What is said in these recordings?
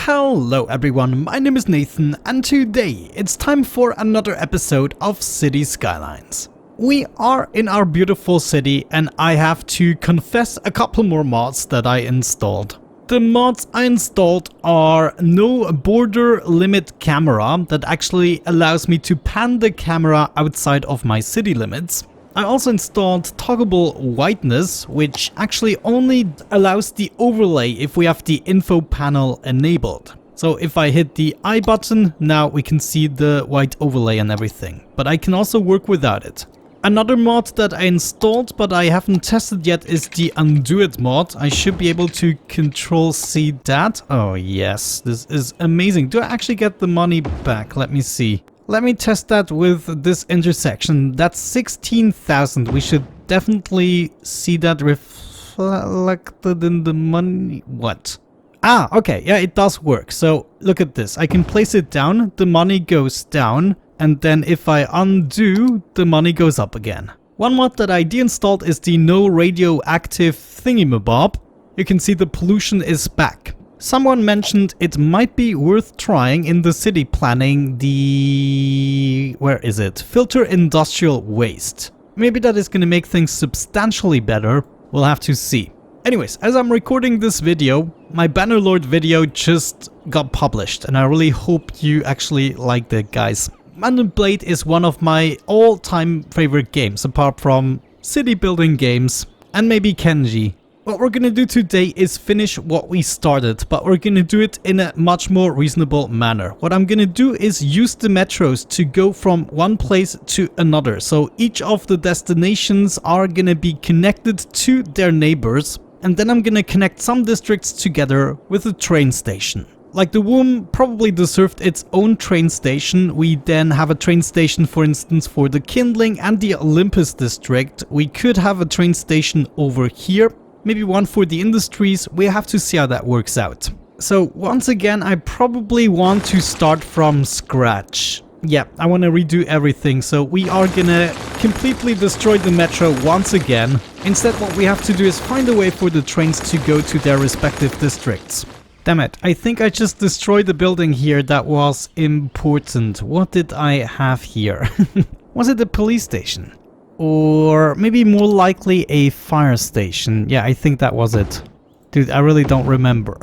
Hello everyone, my name is Nathan and today it's time for another episode of City Skylines. We are in our beautiful city and I have to confess a couple more mods that I installed. The mods I installed are no border limit camera that actually allows me to pan the camera outside of my city limits. I also installed Toggeable Whiteness, which actually only allows the overlay if we have the info panel enabled. So if I hit the I button, now we can see the white overlay and everything. But I can also work without it. Another mod that I installed but I haven't tested yet is the Undo It mod. I should be able to Control C that. Oh yes, this is amazing. Do I actually get the money back? Let me see. Let me test that with this intersection. That's 16,000. We should definitely see that reflected in the money. What? Ah, okay. Yeah, it does work. So look at this. I can place it down. The money goes down. And then if I undo, the money goes up again. One mod that I deinstalled is the no radioactive thingamabob. You can see the pollution is back. Someone mentioned it might be worth trying in the city planning the... where is it? Filter industrial waste. Maybe that is going to make things substantially better. We'll have to see. Anyways, as I'm recording this video, my Bannerlord video just got published and I really hope you actually liked it, guys. Mandem Blade is one of my all-time favorite games, apart from city building games and maybe Kenji. What we're gonna do today is finish what we started, but we're gonna do it in a much more reasonable manner. What I'm gonna do is use the metros to go from one place to another. So each of the destinations are gonna be connected to their neighbors, and then I'm gonna connect some districts together with a train station. Like the womb probably deserved its own train station. We then have a train station, for instance, for the Kindling and the Olympus district. We could have a train station over here. Maybe one for the industries. We have to see how that works out. So once again, I probably want to start from scratch. Yeah, I want to redo everything. So we are gonna completely destroy the metro once again. Instead, what we have to do is find a way for the trains to go to their respective districts. Damn it, I think I just destroyed the building here that was important. What did I have here? Was it the police station? Or maybe more likely a fire station. Yeah, I think that was it. Dude, I really don't remember.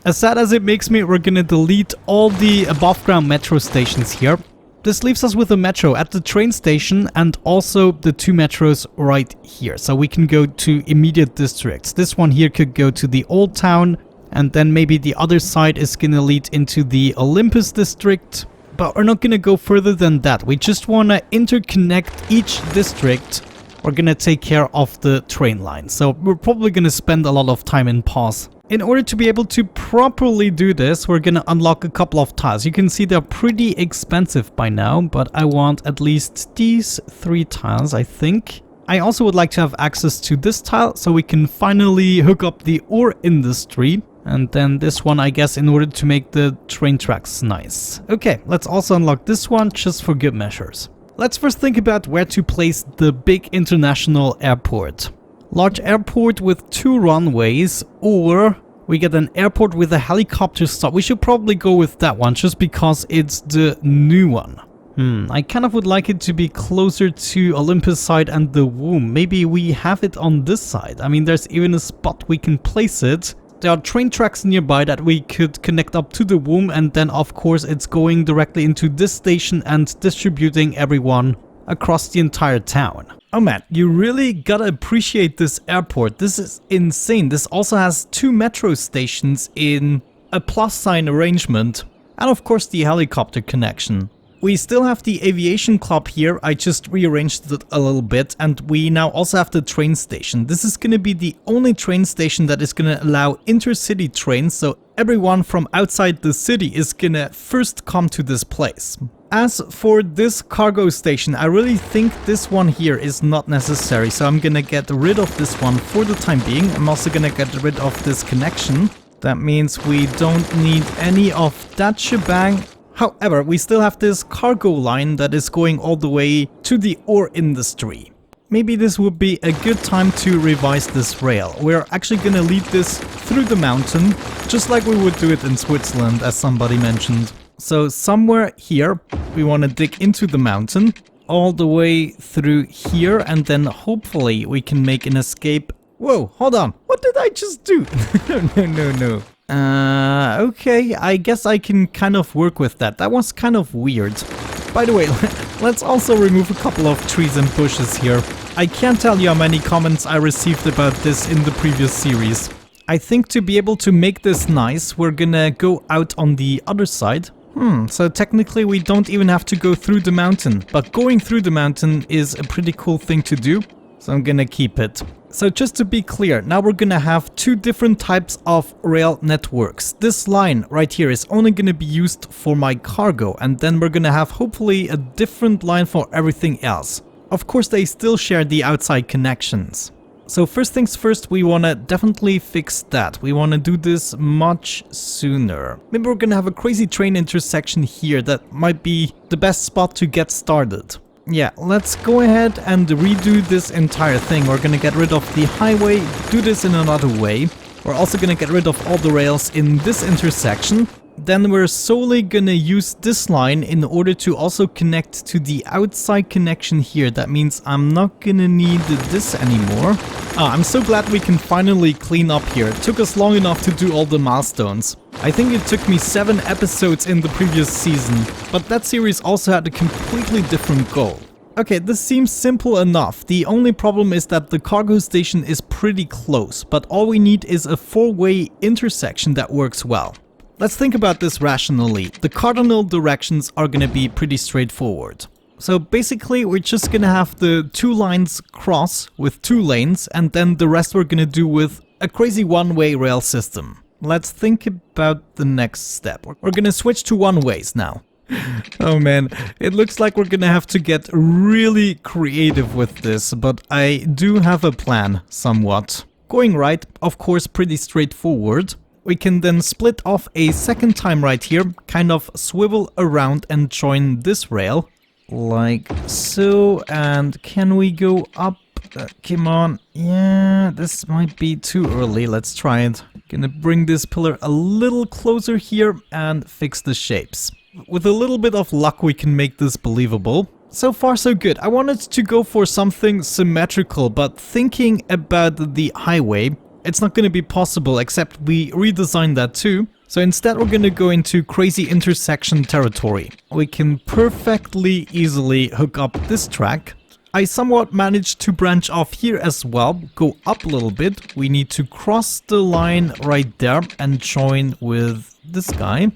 As sad as it makes me, we're gonna delete all the above ground metro stations here. This leaves us with a metro at the train station and also the two metros right here. So we can go to immediate districts. This one here could go to the old town and then maybe the other side is gonna lead into the Olympus district. But we're not gonna go further than that. We just wanna interconnect each district. We're gonna take care of the train line. So we're probably gonna spend a lot of time in pause. In order to be able to properly do this, we're gonna unlock a couple of tiles. You can see they're pretty expensive by now, but I want at least these 3 tiles, I think. I also would like to have access to this tile so we can finally hook up the ore industry. And then this one, I guess, in order to make the train tracks nice. Okay, let's also unlock this one just for good measures. Let's first think about where to place the big international airport. Large airport with 2 runways, or we get an airport with a helicopter stop. We should probably go with that one just because it's the new one. I kind of would like it to be closer to Olympus side and the womb. Maybe we have it on this side. I mean, there's even a spot we can place it. There are train tracks nearby that we could connect up to the womb, and then of course it's going directly into this station and distributing everyone across the entire town. Oh man, you really gotta appreciate this airport. This is insane. This also has 2 metro stations in a plus sign arrangement, and of course the helicopter connection. We still have the aviation club here. I just rearranged it a little bit, and we now also have the train station. This is going to be the only train station that is going to allow intercity trains, so everyone from outside the city is going to first come to this place. As for this cargo station, I really think this one here is not necessary, so I'm going to get rid of this one for the time being. I'm also going to get rid of this connection. That means we don't need any of that shebang. However, we still have this cargo line that is going all the way to the ore industry. maybe this would be a good time to revise this rail. We're actually gonna lead this through the mountain, just like we would do it in Switzerland, as somebody mentioned. So somewhere here, we want to dig into the mountain, all the way through here, and then hopefully we can make an escape. Whoa, hold on, what did I just do? No. Okay, I guess I can kind of work with that. That was kind of weird. By the way, let's also remove a couple of trees and bushes here. I can't tell you how many comments I received about this in the previous series. I think to be able to make this nice, we're gonna go out on the other side. So technically we don't even have to go through the mountain, but going through the mountain is a pretty cool thing to do, so I'm gonna keep it. So just to be clear, now we're gonna have two different types of rail networks. This line right here is only gonna be used for my cargo, and then we're gonna have hopefully a different line for everything else. Of course, they still share the outside connections. So first things first, we want to definitely fix that. We want to do this much sooner. Maybe we're going to have a crazy train intersection here. That might be the best spot to get started. Yeah, let's go ahead and redo this entire thing. We're going to get rid of the highway, do this in another way. We're also going to get rid of all the rails in this intersection. Then we're solely gonna use this line in order to also connect to the outside connection here. That means I'm not gonna need this anymore. I'm so glad we can finally clean up here. It took us long enough to do all the milestones. I think it took me 7 episodes in the previous season, but that series also had a completely different goal. Okay, this seems simple enough. The only problem is that the cargo station is pretty close, but all we need is a 4-way intersection that works well. Let's think about this rationally. The cardinal directions are going to be pretty straightforward. So basically we're just going to have the 2 lines cross with 2 lanes, and then the rest we're going to do with a crazy one-way rail system. Let's think about the next step. We're going to switch to one-ways now. Oh man, it looks like we're going to have to get really creative with this, but I do have a plan somewhat. Going right, of course, pretty straightforward. We can then split off a second time right here, kind of swivel around and join this rail, like so. And can we go up? Come on. Yeah, this might be too early. Let's try it. Gonna bring this pillar a little closer here and fix the shapes. With a little bit of luck, we can make this believable. So far so good. I wanted to go for something symmetrical, but thinking about the highway, it's not going to be possible, except we redesigned that too. So instead we're going to go into crazy intersection territory. We can perfectly easily hook up this track. I somewhat managed to branch off here as well, go up a little bit. We need to cross the line right there and join with this guy.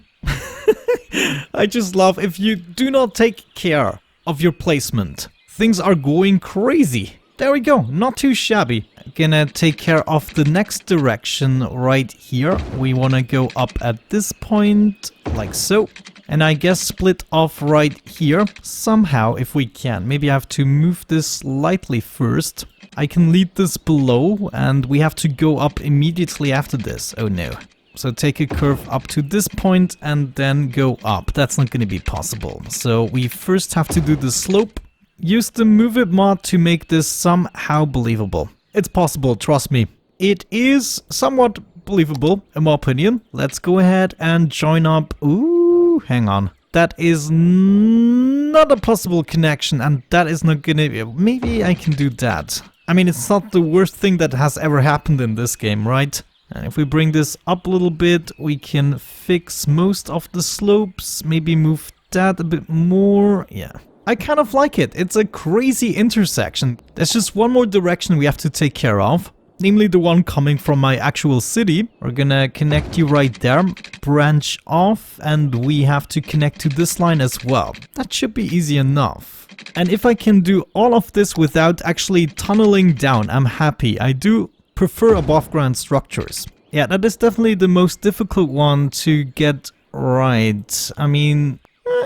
I just love if you do not take care of your placement. Things are going crazy. There we go, not too shabby. Gonna take care of the next direction right here. We wanna go up at this point, like so. And I guess split off right here, somehow, if we can. Maybe I have to move this slightly first. I can lead this below, and we have to go up immediately after this. Oh no. So take a curve up to this point, and then go up. That's not gonna be possible. So we first have to do the slope. Use the Move It mod to make this somehow believable. It's possible, trust me. It is somewhat believable, in my opinion. Let's go ahead and join up. Ooh, hang on. That is not a possible connection, and that is not gonna be... Maybe I can do that. I mean, it's not the worst thing that has ever happened in this game, right? And if we bring this up a little bit, we can fix most of the slopes. Maybe move that a bit more. Yeah. I kind of like it. It's a crazy intersection. There's just one more direction we have to take care of, namely the one coming from my actual city. We're gonna connect you right there, branch off, and we have to connect to this line as well. That should be easy enough. And if I can do all of this without actually tunneling down, I'm happy. I do prefer above ground structures. Yeah, that is definitely the most difficult one to get right. I mean,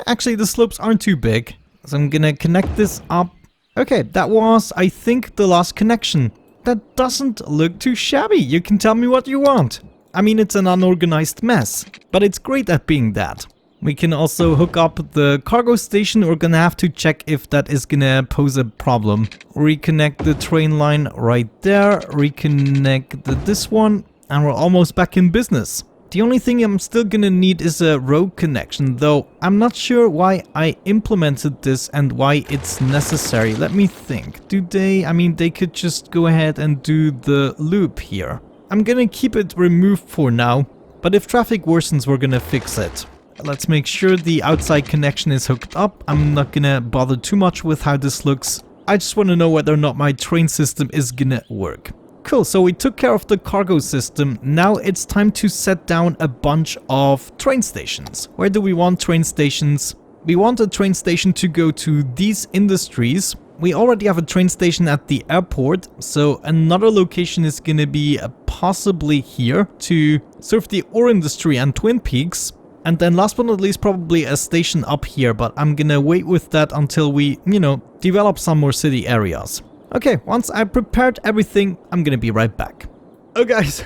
actually the slopes aren't too big. So I'm gonna connect this up. Okay, that was, I think, the last connection. That doesn't look too shabby. You can tell me what you want. I mean, it's an unorganized mess, but it's great at being that. We can also hook up the cargo station. We're gonna have to check if that is gonna pose a problem. Reconnect the train line right there. Reconnect this one. And we're almost back in business. The only thing I'm still gonna need is a road connection, though I'm not sure why I implemented this and why it's necessary. Let me think. I mean, they could just go ahead and do the loop here. I'm gonna keep it removed for now, but if traffic worsens, we're gonna fix it. Let's make sure the outside connection is hooked up. I'm not gonna bother too much with how this looks. I just want to know whether or not my train system is gonna work. Cool, so we took care of the cargo system. Now it's time to set down a bunch of train stations. Where do we want train stations? We want a train station to go to these industries. We already have a train station at the airport, so another location is gonna be possibly here to serve the ore industry and Twin Peaks. And then last but not least, probably a station up here, but I'm gonna wait with that until we, develop some more city areas. Okay, once I prepared everything, I'm gonna be right back. Oh guys,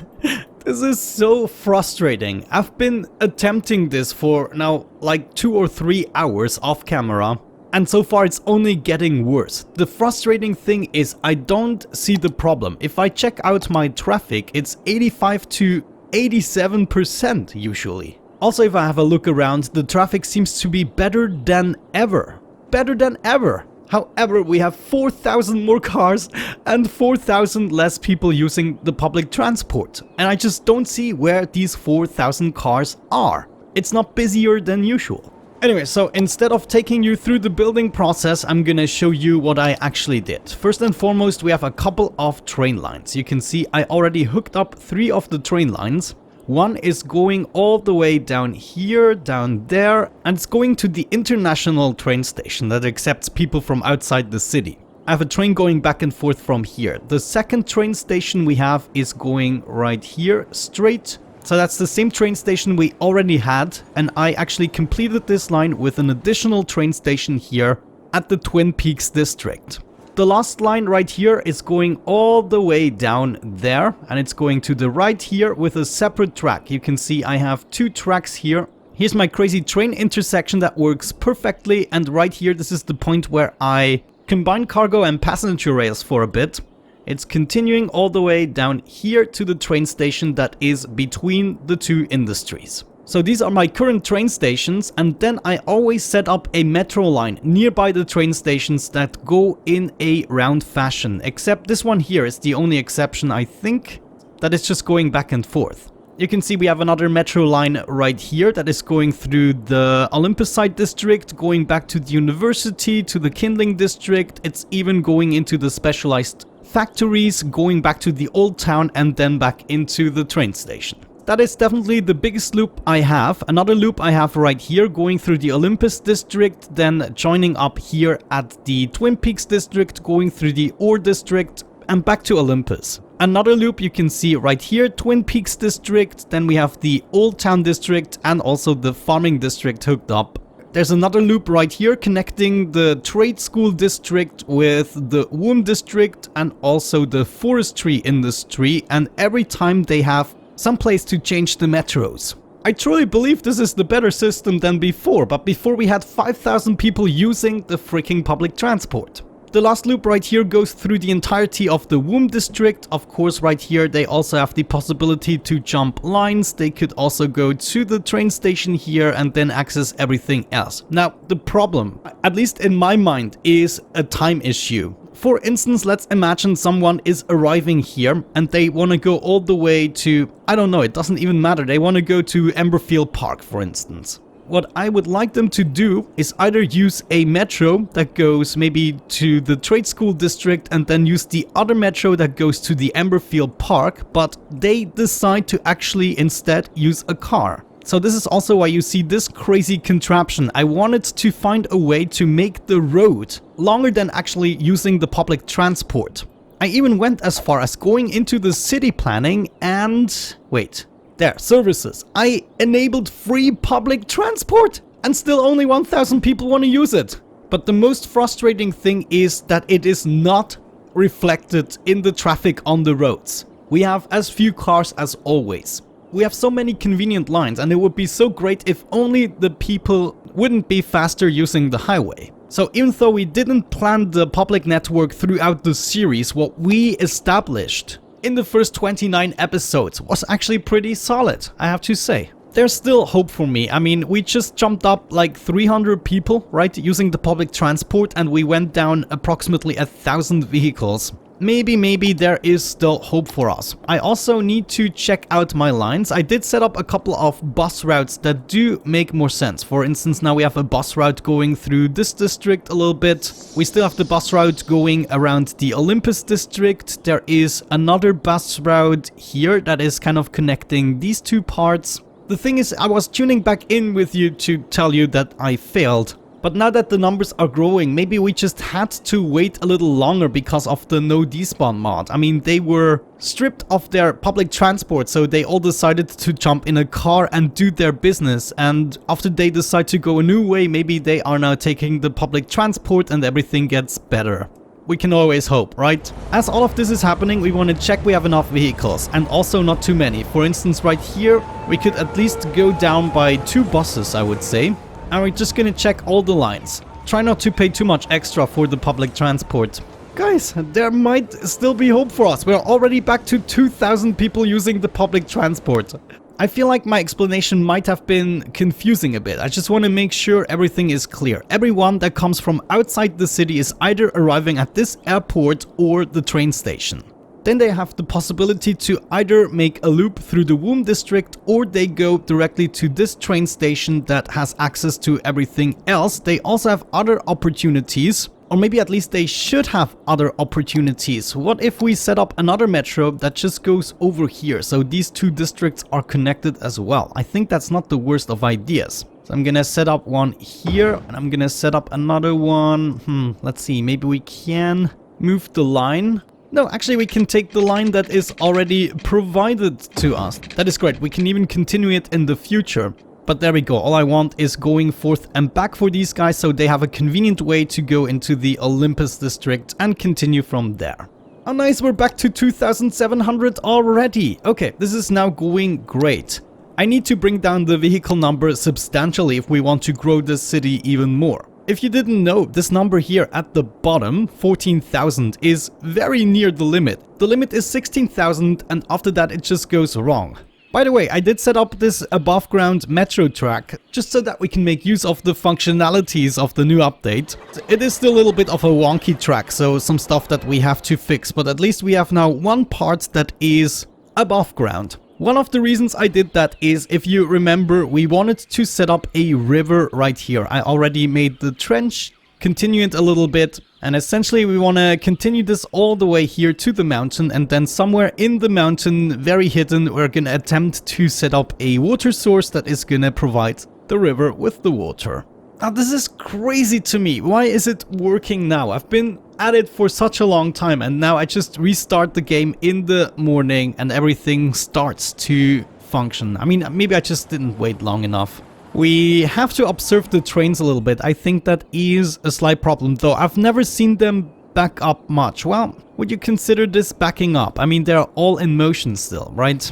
this is so frustrating. I've been attempting this for now like 2 or 3 hours off camera, and so far it's only getting worse. The frustrating thing is I don't see the problem. If I check out my traffic, it's 85 to 87% usually. Also, if I have a look around, the traffic seems to be better than ever. Better than ever. However, we have 4,000 more cars and 4,000 less people using the public transport. And I just don't see where these 4,000 cars are. It's not busier than usual. Anyway, so instead of taking you through the building process, I'm gonna show you what I actually did. First and foremost, we have a couple of train lines. You can see I already hooked up 3 of the train lines. One is going all the way down here, down there, and it's going to the international train station that accepts people from outside the city. I have a train going back and forth from here. The second train station we have is going right here, straight. So that's the same train station we already had, and I actually completed this line with an additional train station here at the Twin Peaks district. The last line right here is going all the way down there, and it's going to the right here with a separate track. You can see I have 2 tracks here. Here's my crazy train intersection that works perfectly, and right here this is the point where I combine cargo and passenger rails for a bit. It's continuing all the way down here to the train station that is between the 2 industries. So these are my current train stations, and then I always set up a metro line nearby the train stations that go in a round fashion, except this one here is the only exception, I think, that is just going back and forth. You can see we have another metro line right here that is going through the Olympusite district, going back to the university, to the Kindling district. It's even going into the specialized factories, going back to the old town, and then back into the train station. That is definitely the biggest loop I have. Another loop I have right here going through the Olympus district, then joining up here at the Twin Peaks district, going through the Ore district and back to Olympus. Another loop you can see right here, Twin Peaks district, then we have the Old Town district and also the Farming district hooked up. There's another loop right here connecting the Trade School district with the Womb district and also the Forestry industry, and every time they have some place to change the metros. I truly believe this is the better system than before, but before we had 5,000 people using the freaking public transport. The last loop right here goes through the entirety of the Womb district. Of course, right here they also have the possibility to jump lines. They could also go to the train station here and then access everything else. Now, the problem, at least in my mind, is a time issue. For instance, let's imagine someone is arriving here and they want to go all the way to, I don't know, it doesn't even matter. They want to go to Emberfield Park, for instance. What I would like them to do is either use a metro that goes maybe to the Trade School district and then use the other metro that goes to the Emberfield Park, but they decide to actually instead use a car. So this is also why you see this crazy contraption. I wanted to find a way to make the road longer than actually using the public transport. I even went as far as going into the city planning and... wait, there, services. I enabled free public transport and still only 1,000 people want to use it. But the most frustrating thing is that it is not reflected in the traffic on the roads. We have as few cars as always. We have so many convenient lines, and it would be so great if only the people wouldn't be faster using the highway. So even though we didn't plan the public network throughout the series, what we established in the first 29 episodes was actually pretty solid, I have to say. There's still hope for me. I mean, we just jumped up like 300 people, right, using the public transport, and we went down approximately 1,000 vehicles. Maybe there is still hope for us. I also need to check out my lines. I did set up a couple of bus routes that do make more sense. For instance, now we have a bus route going through this district a little bit. We still have the bus route going around the Olympus district. There is another bus route here that is kind of connecting these two parts. The thing is, I was tuning back in with you to tell you that I failed. But now that the numbers are growing, maybe we just had to wait a little longer because of the no despawn mod. I mean, they were stripped of their public transport, so they all decided to jump in a car and do their business. And after they decide to go a new way, maybe they are now taking the public transport and everything gets better. We can always hope, right? As all of this is happening, we want to check we have enough vehicles, and also not too many. For instance, right here, we could at least go down by 2 buses, I would say. And we're just gonna check all the lines. Try not to pay too much extra for the public transport. Guys, there might still be hope for us. We're already back to 2,000 people using the public transport. I feel like my explanation might have been confusing a bit. I just want to make sure everything is clear. Everyone that comes from outside the city is either arriving at this airport or the train station. Then they have the possibility to either make a loop through the Womb district, or they go directly to this train station that has access to everything else. They also have other opportunities, or maybe at least they should have other opportunities. What if we set up another metro that just goes over here, so these 2 districts are connected as well? I think that's not the worst of ideas. So I'm gonna set up one here, and I'm gonna set up another one. Let's see, maybe we can move the line. No, actually we can take the line that is already provided to us. That is great. We can even continue it in the future. But there we go. All I want is going forth and back for these guys, so they have a convenient way to go into the Olympus district and continue from there. Oh nice, we're back to 2,700 already. Okay, this is now going great. I need to bring down the vehicle number substantially if we want to grow this city even more. If you didn't know, this number here at the bottom, 14,000, is very near the limit. The limit is 16,000, and after that it just goes wrong. By the way, I did set up this above ground metro track just so that we can make use of the functionalities of the new update. It is still a little bit of a wonky track, so some stuff that we have to fix, but at least we have now one part that is above ground. One of the reasons I did that is, if you remember, we wanted to set up a river right here. I already made the trench, continue it a little bit, and essentially we want to continue this all the way here to the mountain, and then somewhere in the mountain, very hidden, we're gonna attempt to set up a water source that is gonna provide the river with the water. Now this is crazy to me. Why is it working now? I've been at it for such a long time, and now I just restart the game in the morning and everything starts to function. I mean, maybe I just didn't wait long enough. We have to observe the trains a little bit. I think that is a slight problem, though. I've never seen them back up much. Well, would you consider this backing up? I mean, they're all in motion still, right?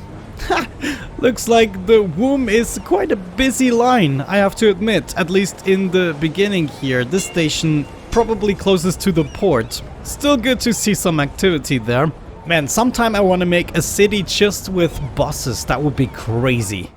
Looks like the Womb is quite a busy line, I have to admit, at least in the beginning here. This station probably closest to the port. Still good to see some activity there. Man, sometime I want to make a city just with buses. That would be crazy.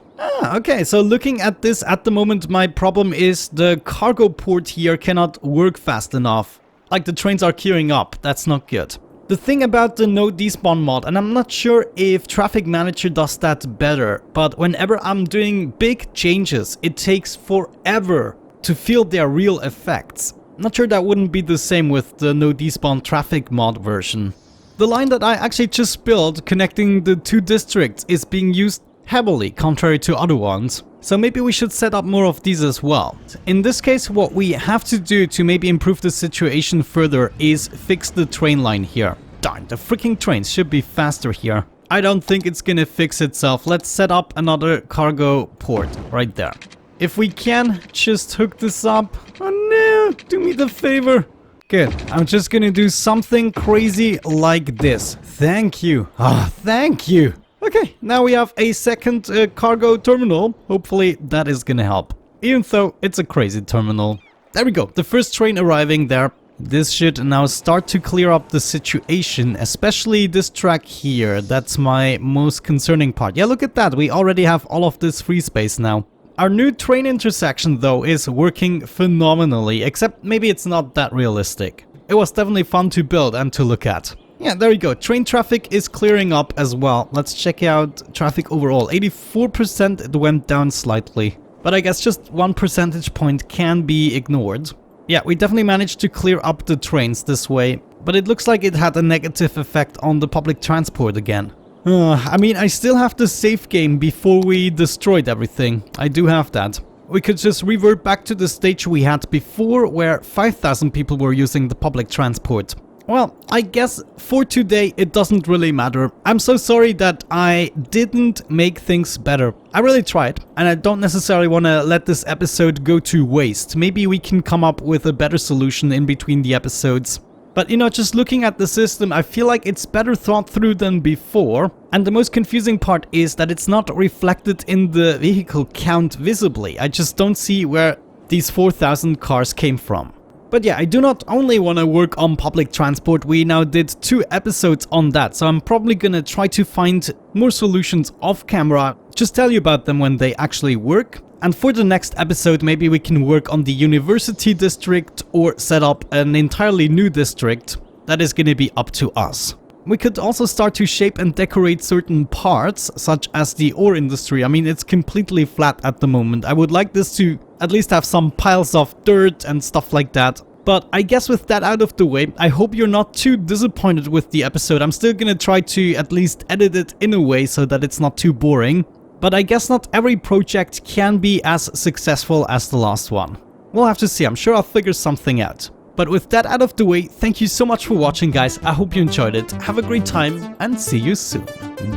Okay, so looking at this at the moment, my problem is the cargo port here cannot work fast enough. Like, the trains are queuing up. That's not good. The thing about the no despawn mod, and I'm not sure if Traffic Manager does that better, but whenever I'm doing big changes, it takes forever to feel their real effects. Not sure that wouldn't be the same with the no despawn traffic mod version. The line that I actually just built connecting the 2 districts is being used heavily, contrary to other ones. So maybe we should set up more of these as well. In this case, what we have to do to maybe improve the situation further is fix the train line here. Darn, the freaking trains should be faster here. I don't think it's gonna fix itself. Let's set up another cargo port right there. If we can just hook this up. Oh no, do me the favor. Good. I'm just gonna do something crazy like this. Thank you. Ah, thank you. Okay, now we have a second cargo terminal. Hopefully that is gonna help. Even though it's a crazy terminal. There we go, the first train arriving there. This should now start to clear up the situation, especially this track here. That's my most concerning part. Yeah, look at that, we already have all of this free space now. Our new train intersection though is working phenomenally, except maybe it's not that realistic. It was definitely fun to build and to look at. Yeah, there you go. Train traffic is clearing up as well. Let's check out traffic overall. 84%, it went down slightly. But I guess just 1 percentage point can be ignored. Yeah, we definitely managed to clear up the trains this way. But it looks like it had a negative effect on the public transport again. I mean, I still have the save game before we destroyed everything. I do have that. We could just revert back to the stage we had before, where 5,000 people were using the public transport. Well, I guess for today it doesn't really matter. I'm so sorry that I didn't make things better. I really tried, and I don't necessarily want to let this episode go to waste. Maybe we can come up with a better solution in between the episodes. But you know, just looking at the system, I feel like it's better thought through than before. And the most confusing part is that it's not reflected in the vehicle count visibly. I just don't see where these 4,000 cars came from. But yeah, I do not only want to work on public transport, we now did 2 episodes on that, so I'm probably gonna try to find more solutions off camera, just tell you about them when they actually work. And for the next episode, maybe we can work on the university district or set up an entirely new district. That is gonna be up to us. We could also start to shape and decorate certain parts, such as the ore industry. I mean, it's completely flat at the moment. I would like this to at least have some piles of dirt and stuff like that. But I guess with that out of the way, I hope you're not too disappointed with the episode. I'm still gonna try to at least edit it in a way so that it's not too boring. But I guess not every project can be as successful as the last one. We'll have to see, I'm sure I'll figure something out. But with that out of the way, thank you so much for watching, guys. I hope you enjoyed it. Have a great time and see you soon.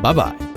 Bye bye.